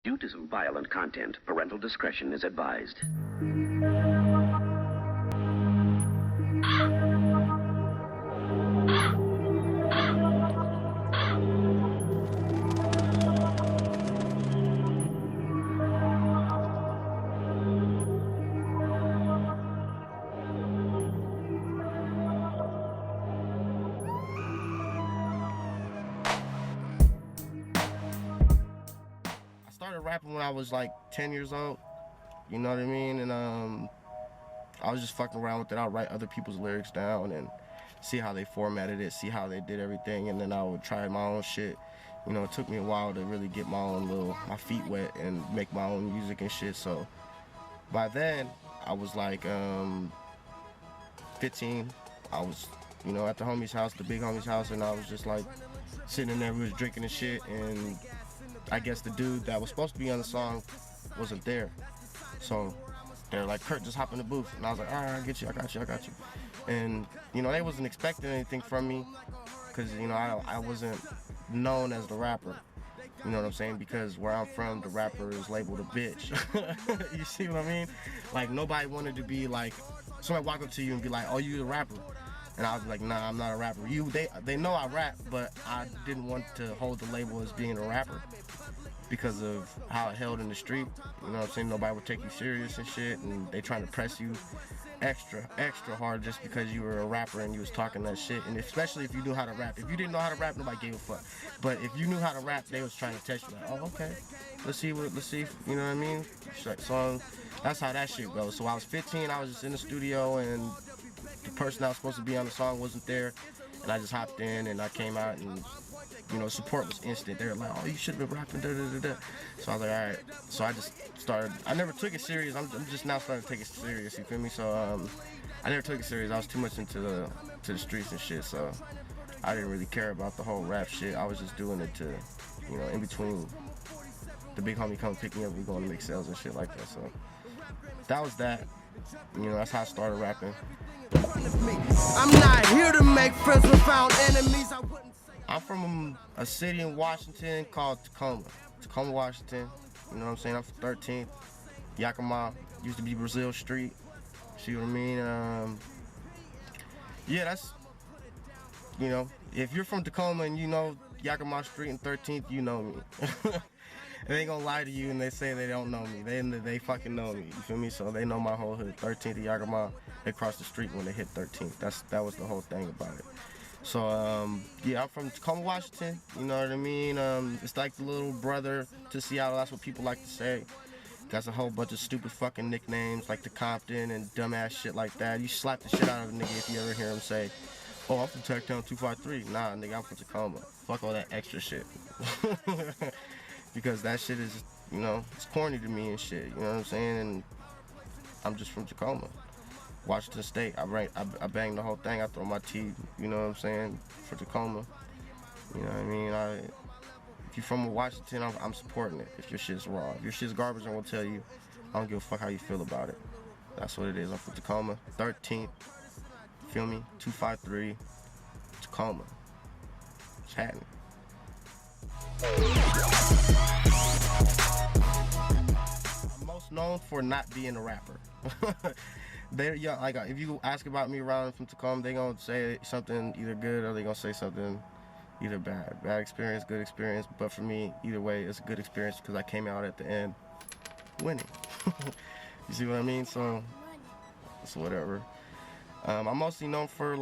Due to some violent content, parental discretion is advised. I started rapping when I was like 10 years old, you know what I mean? And I was just fucking around with it. I'd write other people's lyrics down and see how they formatted it, see how they did everything, and then I would try my own shit. You know, it took me a while to really get my feet wet and make my own music and shit. So by then, I was like 15. I was, at the homie's house, the big homie's house, and I was just like sitting in there, we was drinking and shit, and I guess the dude that was supposed to be on the song wasn't there. So they're like, Kurt, just hop in the booth. And I was like, all right, I get you, I got you. And, they wasn't expecting anything from me because, I wasn't known as the rapper. You know what I'm saying? Because where I'm from, the rapper is labeled a bitch. You see what I mean? Like, nobody wanted to be like, somebody walk up to you and be like, oh, you the rapper? And I was like, nah, I'm not a rapper. They know I rap, but I didn't want to hold the label as being a rapper because of how it held in the street. You know what I'm saying? Nobody would take you serious and shit, and they trying to press you extra hard just because you were a rapper and you was talking that shit. And especially if you knew how to rap. If you didn't know how to rap, nobody gave a fuck. But if you knew how to rap, they was trying to test you. Like, oh, okay, let's see, you know what I mean? So that's how that shit goes. So I was 15, I was just in the studio, and the person that was supposed to be on the song wasn't there, and I just hopped in and I came out, and support was instant. They were like, oh, you should have been rapping, da da da da. So I was like, all right. So I just started. I never took it serious. I'm just now starting to take it serious. You feel me? So I never took it serious. I was too much into the streets and shit. So I didn't really care about the whole rap shit. I was just doing it to, in between the big homie come pick me up, we going to make sales and shit like that. So that was that. That's how I started rapping. I'm not here to make friends with found enemies. I'm from a city in Washington called Tacoma, Washington. You know what I'm saying? I'm from 13th. Yakima used to be Brazil Street. See what I mean? Yeah, that's, if you're from Tacoma and you know Yakima Street and 13th, you know me. They ain't gonna lie to you and they say they don't know me. They fucking know me, you feel me? So they know my whole hood. 13th of Yakima, they cross the street when they hit 13th. That was the whole thing about it. So, yeah, I'm from Tacoma, Washington, you know what I mean? It's like the little brother to Seattle, that's what people like to say. That's a whole bunch of stupid fucking nicknames like the Compton and dumbass shit like that. You slap the shit out of a nigga if you ever hear him say, oh, I'm from Techtown 253. Nah, nigga, I'm from Tacoma. Fuck all that extra shit. Because that shit is, it's corny to me and shit, you know what I'm saying? And I'm just from Tacoma. Washington State, I bang the whole thing. I throw my tea, you know what I'm saying, for Tacoma. You know what I mean? If you're from Washington, I'm supporting it. If your shit's raw, if your shit's garbage, I'm gonna tell you. I don't give a fuck how you feel about it. That's what it is. I'm from Tacoma, 13th. Feel me? 253, Tacoma. It's happening. I'm most known for not being a rapper. If you ask about me around from Tacoma, they gonna say something either good or they gonna say something either bad. Bad experience, good experience. But for me, either way, it's a good experience because I came out at the end winning. You see what I mean? So it's whatever. I'm mostly known for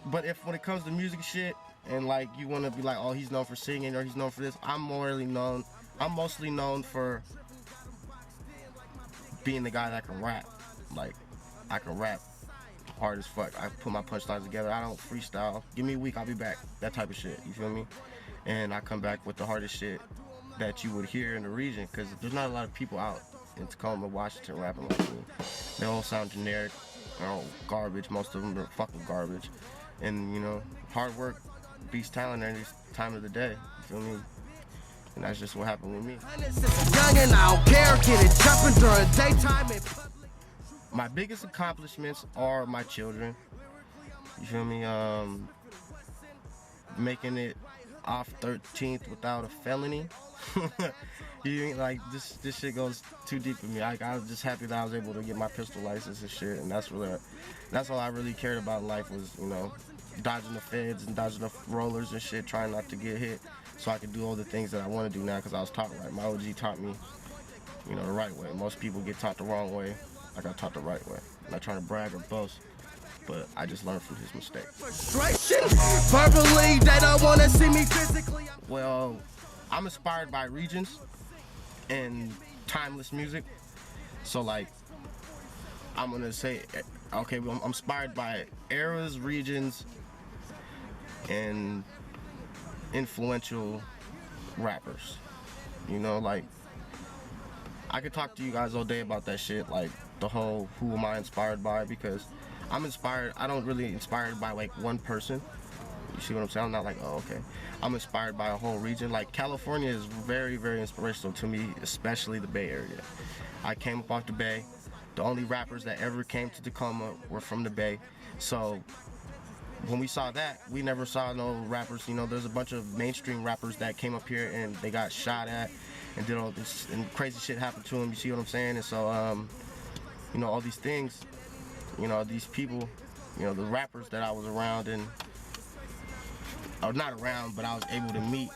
but when it comes to music shit and you wanna be like, oh, he's known for singing or he's known for this, I'm mostly known for being the guy that can rap. I can rap hard as fuck. I put my punchlines together. I don't freestyle. Give me a week, I'll be back. That type of shit, you feel me? And I come back with the hardest shit that you would hear in the region because there's not a lot of people out in Tacoma, Washington rapping like me. They all sound generic. They're all garbage. Most of them are fucking garbage. And, hard work beats talent at this time of the day, you feel me? And that's just what happened with me. My biggest accomplishments are my children. You feel me? Making it off 13th without a felony. You ain't like this shit goes too deep for me. I was just happy that I was able to get my pistol license and shit, and that's all I really cared about in life was, you know, dodging the feds and dodging the rollers and shit, trying not to get hit, so I could do all the things that I want to do now because I was taught right. My OG taught me, you know, the right way. Most people get taught the wrong way. I got taught the right way. I'm not trying to brag or boast, but I just learned from his mistakes. Frustration, verbally, they don't wanna see me physically. Well, I'm inspired by regions and timeless music. So like, I'm gonna say, okay, I'm inspired by eras, regions, and influential rappers. You know, like, I could talk to you guys all day about that shit, like the whole who am I inspired by, because I'm inspired, I don't really inspired by like one person. You see what I'm saying? I'm not like, oh, okay. I'm inspired by a whole region. Like California is very, very inspirational to me, especially the Bay Area. I came up off the Bay. The only rappers that ever came to Tacoma were from the Bay. So when we saw that, we never saw no rappers. You know, there's a bunch of mainstream rappers that came up here and they got shot at and did all this, and crazy shit happened to them. You see what I'm saying? And so, you know, all these things, you know, these people, you know, the rappers that I was around and, or not around, but I was able to meet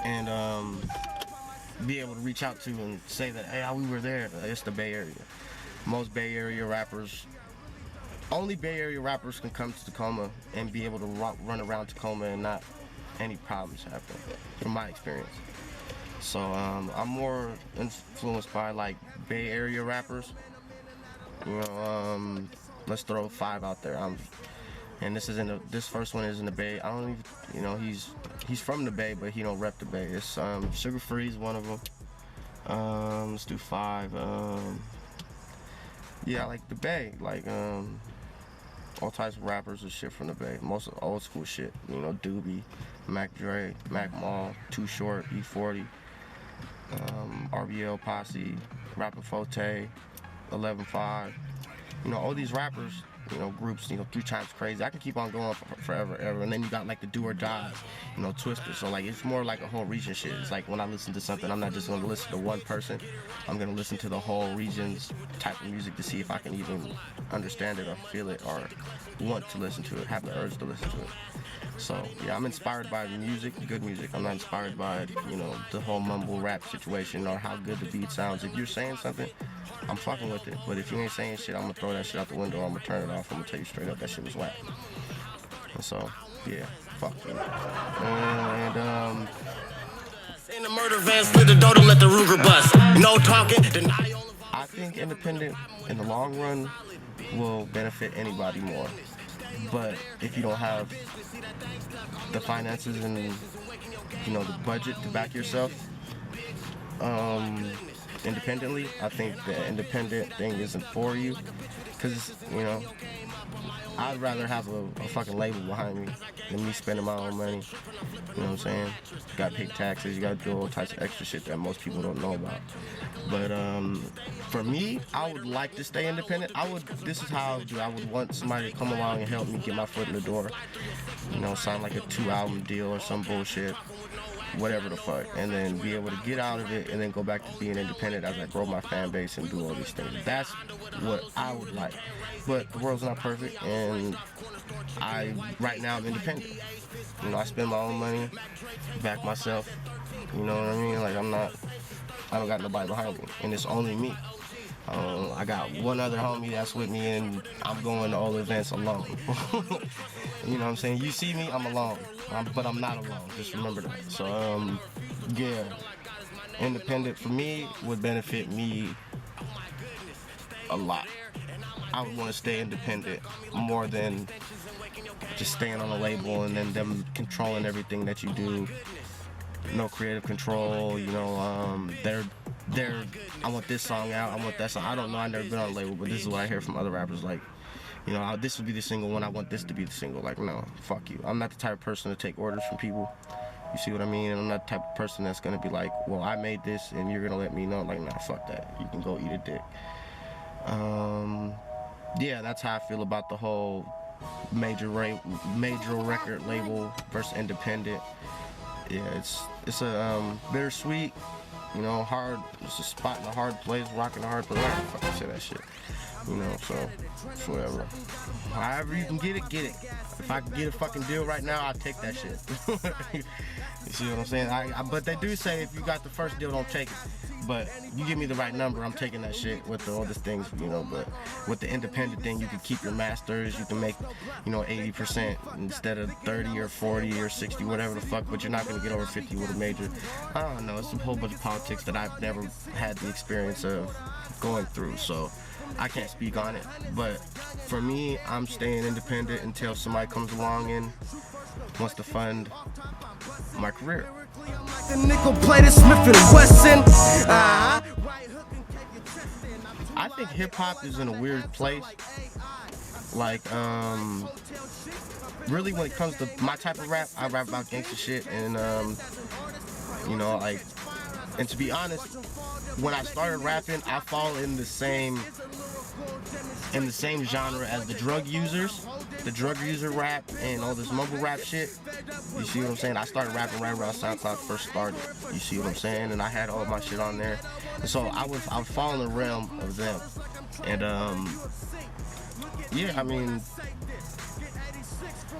and be able to reach out to and say that, hey, we were there. It's the Bay Area. Most Bay Area rappers, only Bay Area rappers can come to Tacoma and be able to run around Tacoma and not any problems happen, from my experience. So I'm more influenced by like Bay Area rappers. You know, let's throw 5 out there. And this first one is in the Bay. I don't even, you know, he's from the Bay, but he don't rep the Bay. It's Sugar Free's one of them. Let's do 5. Yeah, like the Bay, like all types of rappers and shit from the Bay. Most of old school shit, you know, Doobie, Mac Dre, Mac Mall, Too Short, E40, RBL Posse, Rappin' Forte, 11-5. You know, all these rappers, you know, groups, you know, 3 Times Crazy. I can keep on going forever, ever. And then you got like the Do or Dies, you know, Twister. So like, it's more like a whole region shit. It's like when I listen to something, I'm not just gonna listen to one person. I'm gonna listen to the whole region's type of music to see if I can even understand it or feel it or want to listen to it, have the urge to listen to it. So yeah, I'm inspired by music, good music. I'm not inspired by, you know, the whole mumble rap situation or how good the beat sounds. If you're saying something, I'm fucking with it. But if you ain't saying shit, I'm gonna throw that shit out the window. I'm gonna turn it off. I'm gonna tell you straight up that shit was whack. And so, yeah, fuck you. And In the murder van, slid the door, don't let the Ruger bust. No talking, denial. I think independent in the long run will benefit anybody more. But if you don't have the finances and, you know, the budget to back yourself independently, I think the independent thing isn't for you. Because, you know, I'd rather have a fucking label behind me than me spending my own money. You know what I'm saying? You gotta pay taxes, you gotta do all types of extra shit that most people don't know about. But for me, I would like to stay independent. This is how I would do. I would want somebody to come along and help me get my foot in the door. You know, sign like a 2-album deal or some bullshit. Whatever the fuck, and then be able to get out of it and then go back to being independent as I grow my fan base and do all these things. That's what I would like. But the world's not perfect, and right now I'm independent. You know, I spend my own money, back myself. You know what I mean? Like I don't got nobody behind me, and it's only me. I got one other homie that's with me, and I'm going to all events alone. You know what I'm saying? You see me, I'm alone. But I'm not alone. Just remember that. So, yeah. Independent for me would benefit me a lot. I would want to stay independent more than just staying on a label and then them controlling everything that you do. No creative control, you know, I want this song out, I want that song. I don't know, I've never been on a label, but this is what I hear from other rappers, like, you know, this would be the single when I want this to be the single. Like, no, fuck you. I'm not the type of person to take orders from people. You see what I mean? And I'm not the type of person that's gonna be like, well, I made this and you're gonna let me know. Like, nah, fuck that. You can go eat a dick. Yeah, that's how I feel about the whole major record label versus independent. Yeah, it's a bittersweet, You know, hard, it's a spot in a hard place, rocking a hard place. I don't fucking say that shit. You know, so it's whatever. However you can get it, get it. If I can get a fucking deal right now, I'll take that shit. You see what I'm saying? But they do say if you got the first deal, don't take it. But you give me the right number, I'm taking that shit with all these things, you know. But with the independent thing, you can keep your masters, you can make, you know, 80% instead of 30 or 40 or 60, whatever the fuck, but you're not gonna get over 50 with a major. I don't know, it's a whole bunch of politics that I've never had the experience of going through, so I can't speak on it. But for me, I'm staying independent until somebody comes along and wants to fund my career. I think hip hop is in a weird place. Like, really when it comes to my type of rap, I rap about gangster shit and, you know, like, and to be honest, when I started rapping, I fall in the same genre as the drug users. The drug user rap and all this mumble rap shit. You see what I'm saying? I started rapping right around SoundCloud first started. You see what I'm saying? And I had all my shit on there. And so I would fall in the realm of them. And yeah, I mean,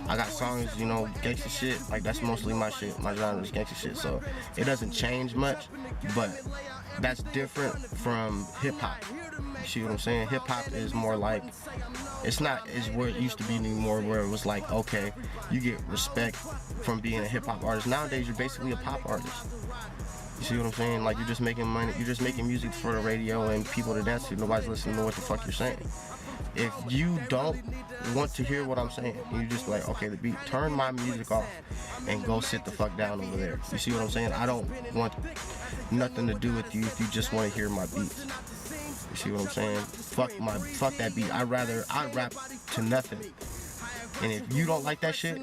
I got songs, you know, gangsta shit. Like that's mostly my shit. My genre is gangsta shit. So it doesn't change much, but that's different from hip hop. You see what I'm saying? Hip hop is more like, it's not as where it used to be anymore, where it was like, okay, you get respect from being a hip hop artist. Nowadays, you're basically a pop artist. You see what I'm saying? Like, you're just making money, you're just making music for the radio and people to dance to. Nobody's listening to what the fuck you're saying. If you don't want to hear what I'm saying, you just like, okay, the beat, turn my music off and go sit the fuck down over there. You see what I'm saying? I don't want nothing to do with you if you just want to hear my beats. You see what I'm saying? Fuck that beat. I'd rap to nothing. And if you don't like that shit,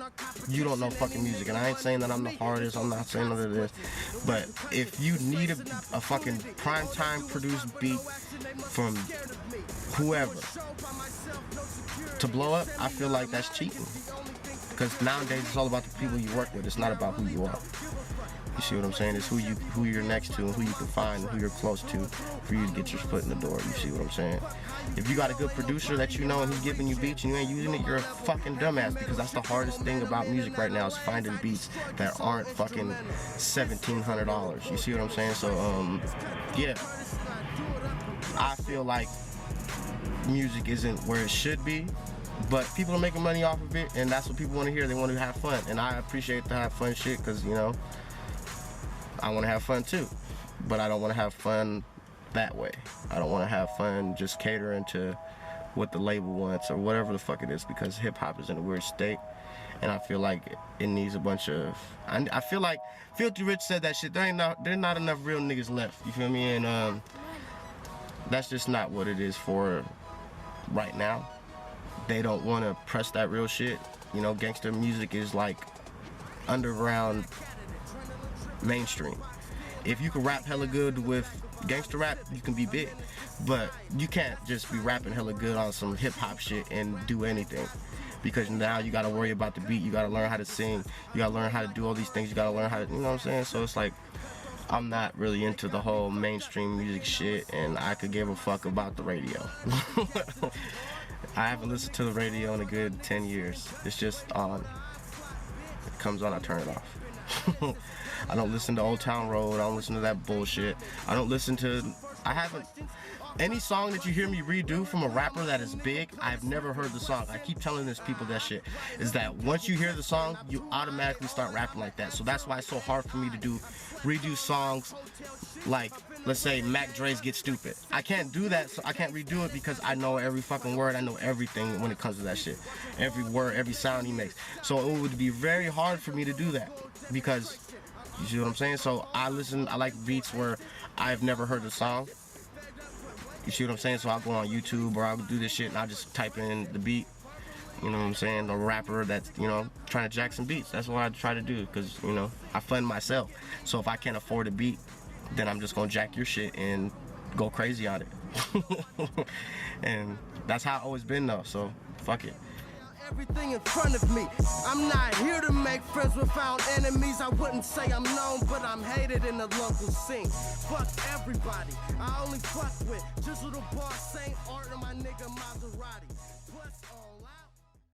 you don't know fucking music. And I ain't saying that I'm the hardest, I'm not saying none of this. But if you need a fucking prime time produced beat from whoever to blow up, I feel like that's cheating. Because nowadays it's all about the people you work with. It's not about who you are. You see what I'm saying? It's who you're next to and who you can find and who you're close to for you to get your foot in the door. You see what I'm saying? If you got a good producer that you know and he's giving you beats and you ain't using it, you're a fucking dumbass, because that's the hardest thing about music right now is finding beats that aren't fucking $1,700. You see what I'm saying? So, yeah. I feel like music isn't where it should be, but people are making money off of it, and that's what people want to hear. They want to have fun, and I appreciate the have fun shit, because, you know, I want to have fun too, but I don't want to have fun that way. I don't want to have fun just catering to what the label wants or whatever the fuck it is, because hip-hop is in a weird state, and I feel like it needs a bunch of... I feel like Filthy Rich said that shit, there not enough real niggas left, you feel me? And that's just not what it is for right now. They don't want to press that real shit. You know, gangster music is like underground mainstream. If you can rap hella good with gangster rap, you can be big. But you can't just be rapping hella good on some hip hop shit and do anything. Because now you gotta worry about the beat, you gotta learn how to sing, you gotta learn how to do all these things, you gotta learn how to, you know what I'm saying? So it's like, I'm not really into the whole mainstream music shit, and I could give a fuck about the radio. I haven't listened to the radio in a good 10 years. It's just on. It comes on, I turn it off. I don't listen to Old Town Road. I don't listen to that bullshit. I haven't, any song that you hear me redo from a rapper that is big, I've never heard the song. I keep telling this people that shit, is that once you hear the song, you automatically start rapping like that. So that's why it's so hard for me to redo songs like, let's say Mac Dre's Get Stupid. I can't do that, so I can't redo it, because I know every fucking word, I know everything when it comes to that shit. Every word, every sound he makes. So it would be very hard for me to do that, because, you see what I'm saying? So I like beats where I've never heard the song. You see what I'm saying? So I'll go on YouTube or I'll do this shit and I'll just type in the beat. You know what I'm saying? A rapper that's, you know, trying to jack some beats. That's what I try to do, because, you know, I fund myself. So if I can't afford a beat, then I'm just gonna jack your shit and go crazy on it. And that's how I've always been though, so fuck it. everything in front of me. I'm not here to make friends with found enemies. I wouldn't say I'm known, but I'm hated in the local scene. Fuck everybody. I only fuck with Jizzle the Boss, Saint Art, and my nigga Maserati. Plus online.